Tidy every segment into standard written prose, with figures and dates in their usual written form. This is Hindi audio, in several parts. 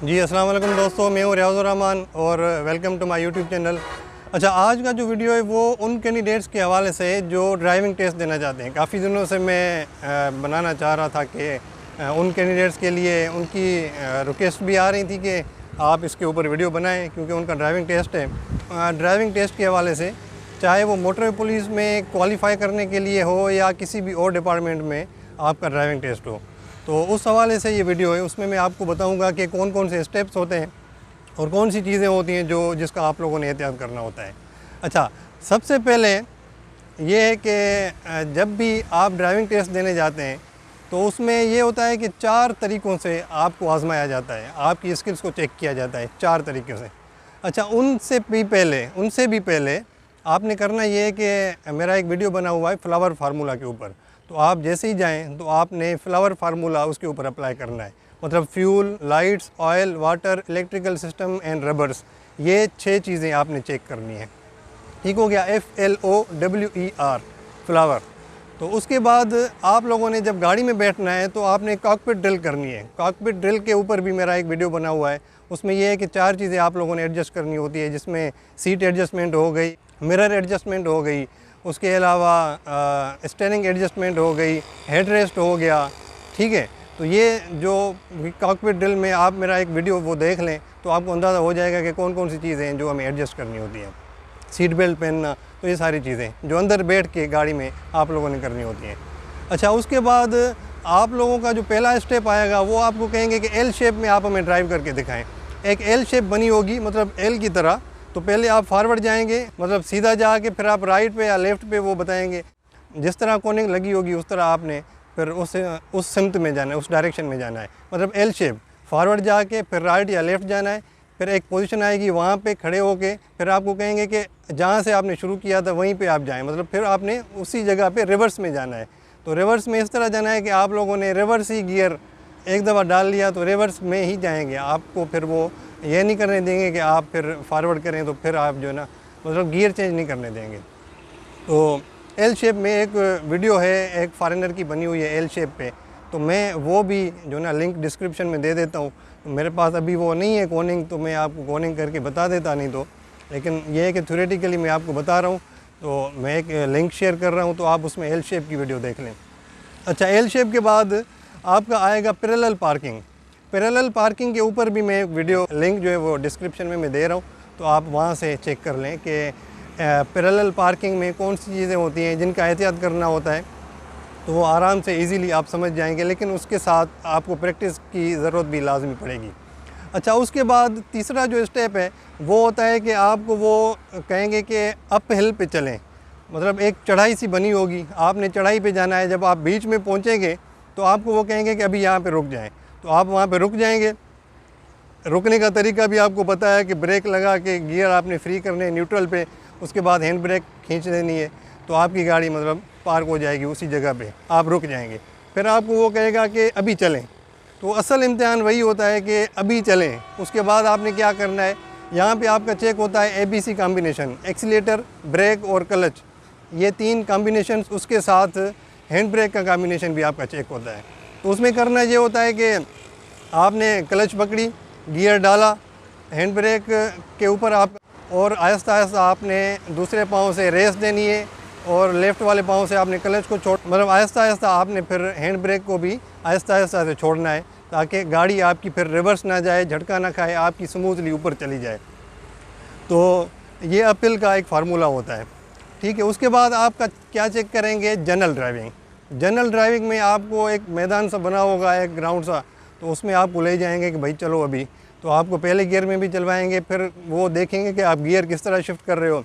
जी अस्सलाम वालेकुम दोस्तों, मैं हूँ रियाज़ुर रहमान और welcome to my YouTube channel. अच्छा, आज का जो वीडियो है वो उन कैंडिडेट्स के हवाले से जो ड्राइविंग टेस्ट देना चाहते हैं। काफ़ी दिनों से मैं बनाना चाह रहा था कि उन कैंडिडेट्स के लिए उनकी रिक्वेस्ट भी आ रही थी कि आप इसके ऊपर वीडियो बनाएं, क्योंकि उनका ड्राइविंग टेस्ट है। ड्राइविंग टेस्ट के हवाले से, चाहे वो मोटर पुलिस में क्वालिफ़ाई करने के लिए हो या किसी भी और डिपार्टमेंट में आपका ड्राइविंग टेस्ट हो, तो उस हवाले से ये वीडियो है। उसमें मैं आपको बताऊंगा कि कौन कौन से स्टेप्स होते हैं और कौन सी चीज़ें होती हैं जिसका आप लोगों ने एहतियात करना होता है। अच्छा, सबसे पहले ये है कि जब भी आप ड्राइविंग टेस्ट देने जाते हैं तो उसमें ये होता है कि 4 तरीक़ों से आपको आजमाया जाता है, आपकी स्किल्स को चेक किया जाता है 4 तरीक़ों से। अच्छा, उनसे भी पहले आपने करना ये है कि मेरा एक वीडियो बना हुआ है फ्लावर फार्मूला के ऊपर, तो आप जैसे ही जाएं तो आपने फ्लावर फार्मूला उसके ऊपर अप्लाई करना है। मतलब fuel, lights, oil, water, electrical system and rubbers, ये 6 चीज़ें आपने चेक करनी है। ठीक हो गया, FLOWER फ्लावर। तो उसके बाद आप लोगों ने जब गाड़ी में बैठना है तो आपने कॉकपिट ड्रिल करनी है। कॉकपिट ड्रिल के ऊपर भी मेरा एक वीडियो बना हुआ है। उसमें यह है कि 4 चीज़ें आप लोगों ने एडजस्ट करनी होती है, जिसमें सीट एडजस्टमेंट हो गई, मिरर एडजस्टमेंट हो गई, उसके अलावा स्टीयरिंग एडजस्टमेंट हो गई, हेड रेस्ट हो गया। ठीक है, तो ये जो कॉकपिट ड्रिल में आप मेरा एक वीडियो वो देख लें तो आपको अंदाज़ा हो जाएगा कि कौन कौन सी चीज़ें हैं जो हमें एडजस्ट करनी होती हैं। सीट बेल्ट पहनना, तो ये सारी चीज़ें जो अंदर बैठ के गाड़ी में आप लोगों ने करनी होती हैं। अच्छा, उसके बाद आप लोगों का जो पहला स्टेप आएगा वो आपको कहेंगे कि एल शेप में आप हमें ड्राइव करके दिखाएं। एक एल शेप बनी होगी, मतलब एल की तरह। तो पहले आप फॉरवर्ड जाएंगे, मतलब सीधा जाके फिर आप राइट पे या लेफ़्ट पे वो बताएंगे। जिस तरह कोनिंग लगी होगी उस तरह आपने फिर उस सिमत में जाना है, उस डायरेक्शन में जाना है। मतलब एल शेप, फॉरवर्ड जाके फिर राइट या लेफ़्ट जाना है। फिर एक पोजीशन आएगी, वहाँ पे खड़े होके फिर आपको कहेंगे कि जहाँ से आपने शुरू किया था वहीं पे आप जाएं। मतलब फिर आपने उसी जगह पे रिवर्स में जाना है। तो रिवर्स में इस तरह जाना है कि आप लोगों ने रिवर्स ही गियर एक दफ़ा डाल लिया तो रिवर्स में ही जाएंगे। आपको फिर वो ये नहीं करने देंगे कि आप फिर फॉरवर्ड करें तो फिर आप जो है ना, मतलब गियर चेंज नहीं करने देंगे। तो एल शेप में एक वीडियो है, एक फॉरेनर की बनी हुई है एल शेप पे, तो मैं वो भी जो ना लिंक डिस्क्रिप्शन में दे देता हूँ। मेरे पास अभी वो नहीं है कोनिंग, तो मैं आपको कोनिंग करके बता देता नहीं तो, लेकिन ये है कि थ्योरेटिकली मैं आपको बता रहा हूँ। तो मैं एक लिंक शेयर कर रहा हूँ, तो आप उसमें एल शेप की वीडियो देख लें। अच्छा, एल शेप के बाद आपका आएगा पैरेलल पार्किंग। पैरेलल पार्किंग के ऊपर भी मैं एक वीडियो लिंक जो है वो डिस्क्रिप्शन में मैं दे रहा हूँ, तो आप वहाँ से चेक कर लें कि पैरेलल पार्किंग में कौन सी चीज़ें होती हैं जिनका एहतियात करना होता है। तो वो आराम से इजीली आप समझ जाएंगे, लेकिन उसके साथ आपको प्रैक्टिस की ज़रूरत भी लाजमी पड़ेगी। अच्छा, उसके बाद तीसरा जो स्टेप है वो होता है कि आपको वो कहेंगे कि अप हिल पे चलें। मतलब एक चढ़ाई सी बनी होगी, आपने चढ़ाई पे जाना है। जब आप बीच में पहुँचेंगे तो आपको वो कहेंगे कि अभी यहाँ पे रुक जाएं, तो आप वहाँ पे रुक जाएंगे। रुकने का तरीका भी आपको पता है कि ब्रेक लगा के गियर आपने फ्री करने न्यूट्रल पे, उसके बाद हैंड ब्रेक खींच देनी है, तो आपकी गाड़ी मतलब पार्क हो जाएगी उसी जगह पे, आप रुक जाएंगे। फिर आपको वो कहेगा कि अभी चलें। तो असल इम्तिहान वही होता है कि अभी चलें। उसके बाद आपने क्या करना है, यहाँ पे आपका चेक होता है ABC कॉम्बिनेशन, एक्सीलेटर, ब्रेक और क्लच, ये 3 कॉम्बिनेशन। उसके साथ हैंड ब्रेक का कॉम्बिनेशन भी आपका चेक होता है। तो उसमें करना ये होता है कि आपने क्लच पकड़ी, गियर डाला, हैंड ब्रेक के ऊपर आप, और आहिस्ता आहिस्ता आपने दूसरे पाँव से रेस देनी है और लेफ़्ट वाले पाँव से आपने क्लच को मतलब आहिस्ता आहिस्ता आपने फिर हैंड ब्रेक को भी आहिस्ता आहिस्ता से छोड़ना है, ताकि गाड़ी आपकी फिर रिवर्स ना जाए, झटका ना खाए, आपकी स्मूथली ऊपर चली जाए। तो ये अपील का एक फार्मूला होता है। ठीक है, उसके बाद आपका क्या चेक करेंगे, जनरल ड्राइविंग। जनरल ड्राइविंग में आपको एक मैदान सा बना होगा, एक ग्राउंड सा, तो उसमें आपको ले जाएंगे कि भाई चलो अभी। तो आपको पहले गियर में भी चलवाएंगे, फिर वो देखेंगे कि आप गियर किस तरह शिफ्ट कर रहे हो,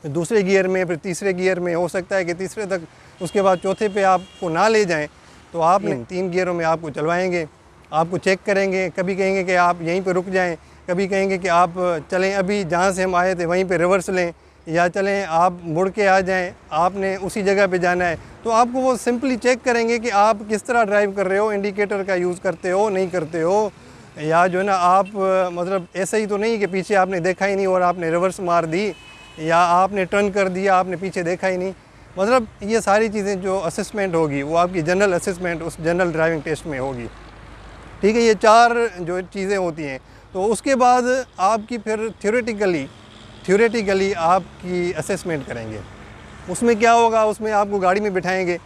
दूसरे गियर में, फिर तीसरे गियर में, हो सकता है कि तीसरे तक, उसके बाद चौथे पे आपको ना ले जाएं, तो आप 3 गियरों में आपको चलवाएंगे। आपको चेक करेंगे, कभी कहेंगे कि आप यहीं पर रुक जाएँ, कभी कहेंगे कि आप चलें अभी जहाँ से हम आए थे वहीं पर रिवर्स लें, या चलें आप मुड़ के आ जाएं, आपने उसी जगह पे जाना है। तो आपको वो सिंपली चेक करेंगे कि आप किस तरह ड्राइव कर रहे हो, इंडिकेटर का यूज़ करते हो नहीं करते हो, या जो है ना आप मतलब ऐसे ही तो नहीं कि पीछे आपने देखा ही नहीं और आपने रिवर्स मार दी, या आपने टर्न कर दिया, आपने पीछे देखा ही नहीं। मतलब ये सारी चीज़ें जो असेसमेंट होगी वो आपकी जनरल असेसमेंट उस जनरल ड्राइविंग टेस्ट में होगी। ठीक है, ये 4 जो चीज़ें होती हैं तो उसके बाद आपकी फिर थ्योरेटिकली आपकी असेसमेंट करेंगे। उसमें क्या होगा, उसमें आपको गाड़ी में बिठाएंगे,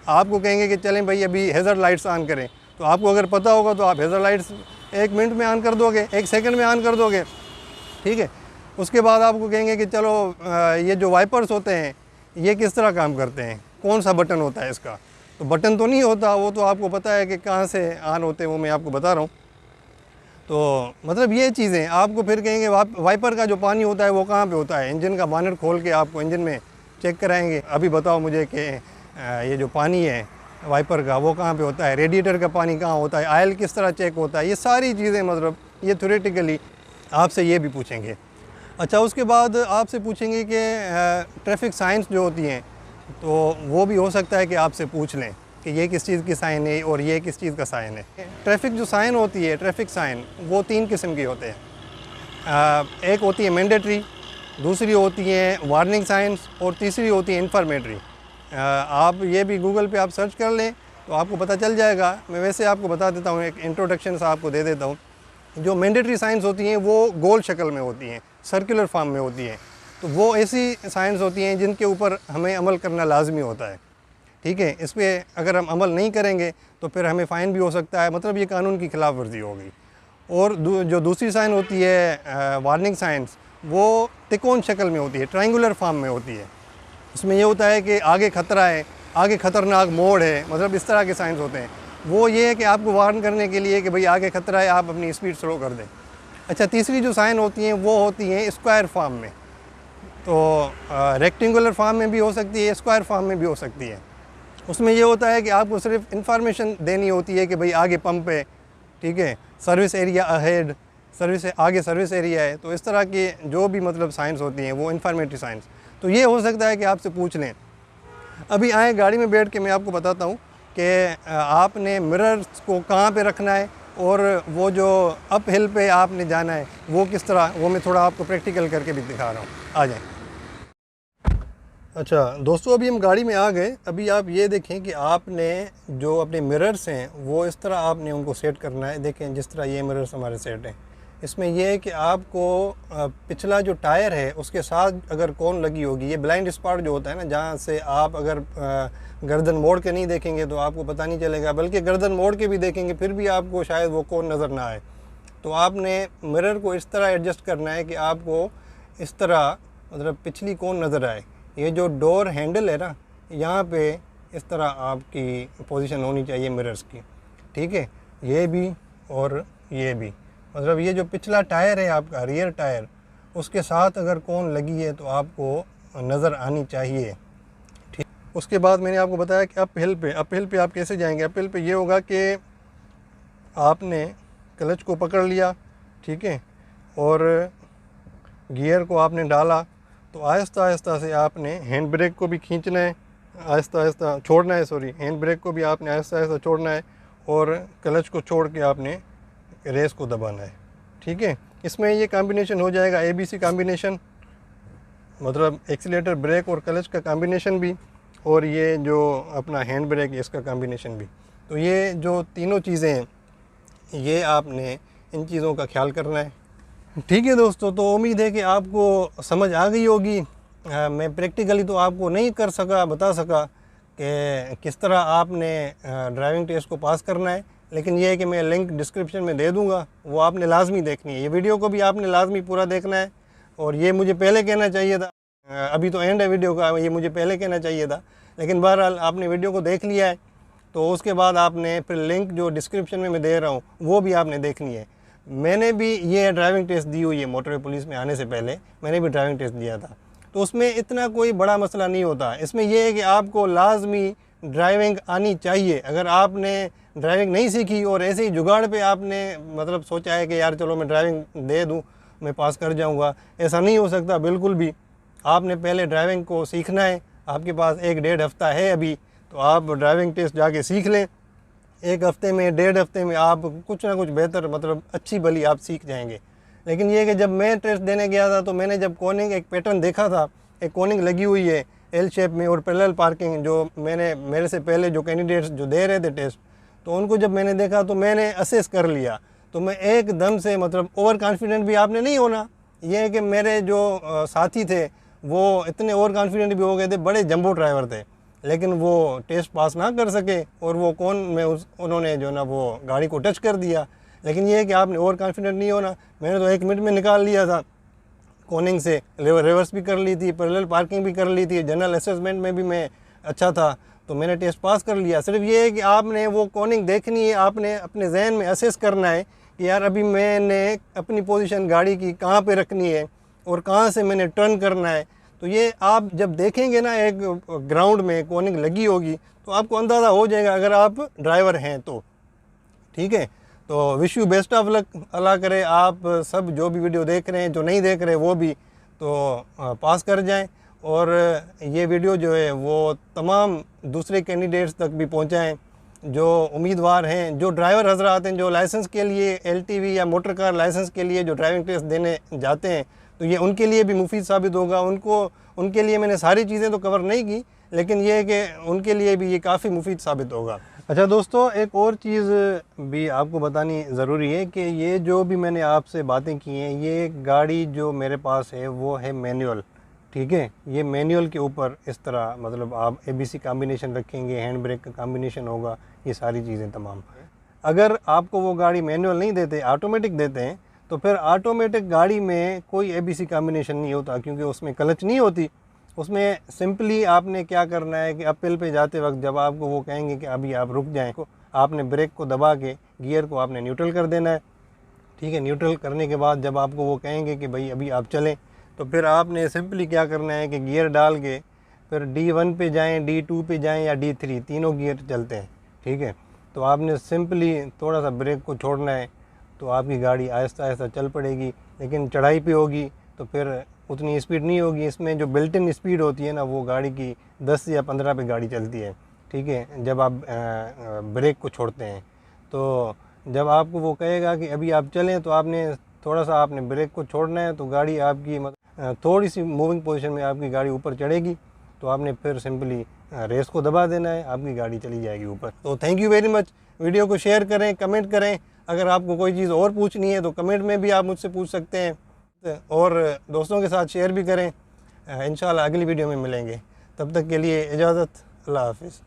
आपको कहेंगे कि चलें भाई अभी हेज़र लाइट्स ऑन करें, तो आपको अगर पता होगा तो आप हेज़र लाइट्स 1 मिनट में ऑन कर दोगे, 1 सेकंड में ऑन कर दोगे, ठीक है। उसके बाद आपको कहेंगे कि चलो ये जो वाइपर्स होते हैं ये किस तरह काम करते हैं, कौन सा बटन होता है इसका, तो बटन तो नहीं होता, वो तो आपको पता है कि कहाँ से ऑन होते हैं, वो मैं आपको बता रहा हूँ। तो मतलब ये चीज़ें आपको फिर कहेंगे वाइपर का जो पानी होता है वो कहाँ पे होता है, इंजन का बानट खोल के आपको इंजन में चेक कराएंगे, अभी बताओ मुझे कि ये जो पानी है वाइपर का वो कहाँ पे होता है, रेडिएटर का पानी कहाँ होता है, ऑयल किस तरह चेक होता है, ये सारी चीज़ें मतलब ये थ्योरेटिकली आपसे ये भी पूछेंगे। अच्छा, उसके बाद आपसे पूछेंगे कि ट्रैफिक साइंस जो होती हैं तो वो भी हो सकता है कि आपसे पूछ लें कि ये किस चीज़ की साइन है और ये किस चीज़ का साइन है। ट्रैफिक जो साइन होती है, ट्रैफिक साइन, वो 3 किस्म की होते हैं। एक होती है मैंडेटरी, दूसरी होती है वार्निंग साइंस और तीसरी होती है इन्फॉर्मेटरी। आप ये भी गूगल पे आप सर्च कर लें तो आपको पता चल जाएगा। मैं वैसे आपको बता देता हूँ, एक इंट्रोडक्शन सा आपको दे देता हूँ। जो मैंडेटरी साइंस होती हैं वो गोल शक्ल में होती हैं, सर्कुलर फॉर्म में होती हैं, तो वो ऐसी साइंस होती हैं जिनके ऊपर हमें अमल करना लाजमी होता है, ठीक है। इस पर अगर हम अमल नहीं करेंगे तो फिर हमें फ़ाइन भी हो सकता है, मतलब ये कानून की खिलाफ वर्जी होगी। और जो दूसरी साइन होती है वार्निंग साइंस, वो तिकोन शक्ल में होती है, ट्रायंगुलर फॉर्म में होती है। उसमें ये होता है कि आगे ख़तरा है, आगे ख़तरनाक मोड़ है, मतलब इस तरह के साइंस होते हैं। वो ये है कि आपको वार्न करने के लिए कि भाई आगे ख़तरा है, आप अपनी स्पीड स्लो कर दें। अच्छा, तीसरी जो साइन होती हैं वो होती हैं स्क्वायर फॉर्म में, तो रेक्टेंगुलर फॉर्म में भी हो सकती है, स्क्वायर फॉर्म में भी हो सकती है। उसमें ये होता है कि आपको सिर्फ इन्फॉर्मेशन देनी होती है कि भाई आगे पंप है, ठीक है, सर्विस एरिया अहेड, आगे सर्विस एरिया है। तो इस तरह की जो भी मतलब साइंस होती हैं वो इन्फॉर्मेटिव साइंस, तो ये हो सकता है कि आपसे पूछ लें। अभी आए गाड़ी में बैठ के मैं आपको बताता हूँ कि आपने मिरर्स को कहाँ पे रखना है और वो जो अप हिल पे आपने जाना है वो किस तरह, वो मैं थोड़ा आपको प्रैक्टिकल करके भी दिखा रहा हूँ। आ जाएं। अच्छा दोस्तों, अभी हम गाड़ी में आ गए। अभी आप ये देखें कि आपने जो अपने मिरर्स हैं वो इस तरह आपने उनको सेट करना है। देखें जिस तरह ये मिरर्स हमारे सेट हैं, इसमें यह है कि आपको पिछला जो टायर है उसके साथ अगर कौन लगी होगी, ये ब्लाइंड स्पॉट जो होता है ना, जहाँ से आप अगर गर्दन मोड़ के नहीं देखेंगे तो आपको पता नहीं चलेगा, बल्कि गर्दन मोड़ के भी देखेंगे फिर भी आपको शायद वो कौन नज़र ना आए। तो आपने मिरर को इस तरह एडजस्ट करना है कि आपको इस तरह मतलब पिछली कौन नज़र आए। ये जो डोर हैंडल है ना, यहाँ पे इस तरह आपकी पोजीशन होनी चाहिए मिरर्स की, ठीक है, ये भी और ये भी। मतलब ये जो पिछला टायर है आपका, रियर टायर, उसके साथ अगर कौन लगी है तो आपको नज़र आनी चाहिए, ठीक। उसके बाद मैंने आपको बताया कि अप हिल पे आप कैसे जाएंगे। अप हिल पे ये होगा कि आपने क्लच को पकड़ लिया, ठीक है, और गियर को आपने डाला, तो आहिस्ता आहिस्ता से आपने हैंड ब्रेक को भी खींचना है, आहिस्ता आहिस्ता छोड़ना है, हैंड ब्रेक को भी आपने आहिस्ता आहिस्ता छोड़ना है और क्लच को छोड़ के आपने रेस को दबाना है, ठीक है। इसमें ये कॉम्बिनेशन हो जाएगा ABC कॉम्बिनेशन, मतलब एक्सीलेटर, ब्रेक और क्लच का कॉम्बिनेशन भी, और ये जो अपना हैंड ब्रेक इसका कॉम्बिनेशन भी। तो ये जो तीनों चीज़ें हैं ये आपने इन चीज़ों का ख्याल करना है, ठीक है दोस्तों। तो उम्मीद है कि आपको समझ आ गई होगी। मैं प्रैक्टिकली तो आपको नहीं बता सका कि किस तरह आपने ड्राइविंग टेस्ट को पास करना है, लेकिन ये है कि मैं लिंक डिस्क्रिप्शन में दे दूंगा, वो आपने लाजमी देखनी है। ये वीडियो को भी आपने लाजमी पूरा देखना है। और ये मुझे पहले कहना चाहिए था, अभी तो एंड है वीडियो का, ये मुझे पहले कहना चाहिए था, लेकिन बहरहाल आपने वीडियो को देख लिया है तो उसके बाद आपने फिर लिंक जो डिस्क्रिप्शन में मैं दे रहा हूँ वो भी आपने देखनी है। मैंने भी ये ड्राइविंग टेस्ट दी हुई है, मोटर पुलिस में आने से पहले मैंने भी ड्राइविंग टेस्ट दिया था, तो उसमें इतना कोई बड़ा मसला नहीं होता। इसमें यह है कि आपको लाजमी ड्राइविंग आनी चाहिए। अगर आपने ड्राइविंग नहीं सीखी और ऐसे ही जुगाड़ पे आपने मतलब सोचा है कि यार चलो मैं ड्राइविंग दे दूं, मैं पास कर जाऊंगा, ऐसा नहीं हो सकता बिल्कुल भी। आपने पहले ड्राइविंग को सीखना है। आपके पास 1-1.5 हफ्ता है अभी, तो आप ड्राइविंग टेस्ट जाके सीख लें। 1 हफ्ते में, 1.5 हफ्ते में आप कुछ ना कुछ बेहतर मतलब अच्छी भली आप सीख जाएंगे। लेकिन ये कि जब मैं टेस्ट देने गया था तो मैंने जब कोनिंग एक पैटर्न देखा था, एक कोनिंग लगी हुई है L शेप में और पैरेलल पार्किंग, जो मेरे से पहले जो कैंडिडेट्स जो दे रहे थे टेस्ट, तो उनको जब मैंने देखा तो मैंने असेस कर लिया। तो मैं एकदम से मतलब ओवर कॉन्फिडेंट भी आपने नहीं होना। ये है कि मेरे जो साथी थे वो इतने ओवर कॉन्फिडेंट भी हो गए थे, बड़े जंबो ड्राइवर थे, लेकिन वो टेस्ट पास ना कर सके और वो कौन में उन्होंने जो ना वो गाड़ी को टच कर दिया। लेकिन ये है कि आपने ओवर कॉन्फिडेंट नहीं होना। मैंने तो 1 मिनट में निकाल लिया था, कोनिंग से रिवर्स भी कर ली थी, पैरेलल पार्किंग भी कर ली थी, जनरल असेसमेंट में भी मैं अच्छा था, तो मैंने टेस्ट पास कर लिया। सिर्फ ये है कि आपने वो कोनिंग देखनी है, आपने अपने जहन में असेस करना है कि यार अभी मैंने अपनी पोजीशन गाड़ी की कहाँ पे रखनी है और कहाँ से मैंने टर्न करना है। तो ये आप जब देखेंगे ना एक ग्राउंड में कोनिंग लगी होगी तो आपको अंदाज़ा हो जाएगा अगर आप ड्राइवर हैं तो। ठीक है, तो wish you best of luck. अल्लाह करे आप सब जो भी वीडियो देख रहे हैं, जो नहीं देख रहे वो भी तो पास कर जाएं और ये वीडियो जो है वो तमाम दूसरे कैंडिडेट्स तक भी पहुंचाएं जो उम्मीदवार हैं, जो ड्राइवर हजरात हैं, जो लाइसेंस के लिए LTV या मोटर कार लाइसेंस के लिए जो ड्राइविंग टेस्ट देने जाते हैं, तो ये उनके लिए भी मुफीद साबित होगा। उनके लिए मैंने सारी चीज़ें तो कवर नहीं की, लेकिन ये है कि उनके लिए भी ये काफ़ी मुफीद साबित होगा। अच्छा दोस्तों, एक और चीज़ भी आपको बतानी ज़रूरी है कि ये जो भी मैंने आपसे बातें की हैं, ये गाड़ी जो मेरे पास है वो है मैनुअल। ठीक है, ये मैनुअल के ऊपर इस तरह मतलब आप ABC कॉम्बिनेशन रखेंगे, हैंड ब्रेक का कॉम्बिनेशन होगा, ये सारी चीज़ें तमाम। अगर आपको वो गाड़ी मैनुअल नहीं देते, ऑटोमेटिक देते हैं, तो फिर ऑटोमेटिक गाड़ी में कोई ABC कॉम्बिनेशन नहीं होता, क्योंकि उसमें क्लच नहीं होती। उसमें सिंपली आपने क्या करना है कि अपहिल पे जाते वक्त जब आपको वो कहेंगे कि अभी आप रुक जाएं, आपने ब्रेक को दबा के गियर को आपने न्यूट्रल कर देना है। ठीक है, न्यूट्रल करने के बाद जब आपको वो कहेंगे कि भाई अभी आप चलें, तो फिर आपने सिंपली क्या करना है कि गियर डाल के फिर D1 पे जाएं, D2 पे जाएं या D3, तीनों गियर चलते हैं। ठीक है, तो आपने सिंपली थोड़ा सा ब्रेक को छोड़ना है तो आपकी गाड़ी आहिस्ता आहिस्ता चल पड़ेगी। लेकिन चढ़ाई पे होगी तो फिर उतनी स्पीड नहीं होगी। इसमें जो बिल्ट इन स्पीड होती है ना, वो गाड़ी की 10 या 15 पे गाड़ी चलती है। ठीक है, जब आप ब्रेक को छोड़ते हैं, तो जब आपको वो कहेगा कि अभी आप चलें, तो आपने थोड़ा सा आपने ब्रेक को छोड़ना है, तो गाड़ी आपकी थोड़ी सी मूविंग पोजीशन में आपकी गाड़ी ऊपर चढ़ेगी, तो आपने फिर सिंपली रेस को दबा देना है, आपकी गाड़ी चली जाएगी ऊपर। तो thank you very much. Video को शेयर करें, कमेंट करें। अगर आपको कोई चीज़ और पूछनी है तो कमेंट में भी आप मुझसे पूछ सकते हैं और दोस्तों के साथ शेयर भी करें। इंशाल्लाह अगली वीडियो में मिलेंगे, तब तक के लिए इजाज़त। अल्लाह हाफिज़।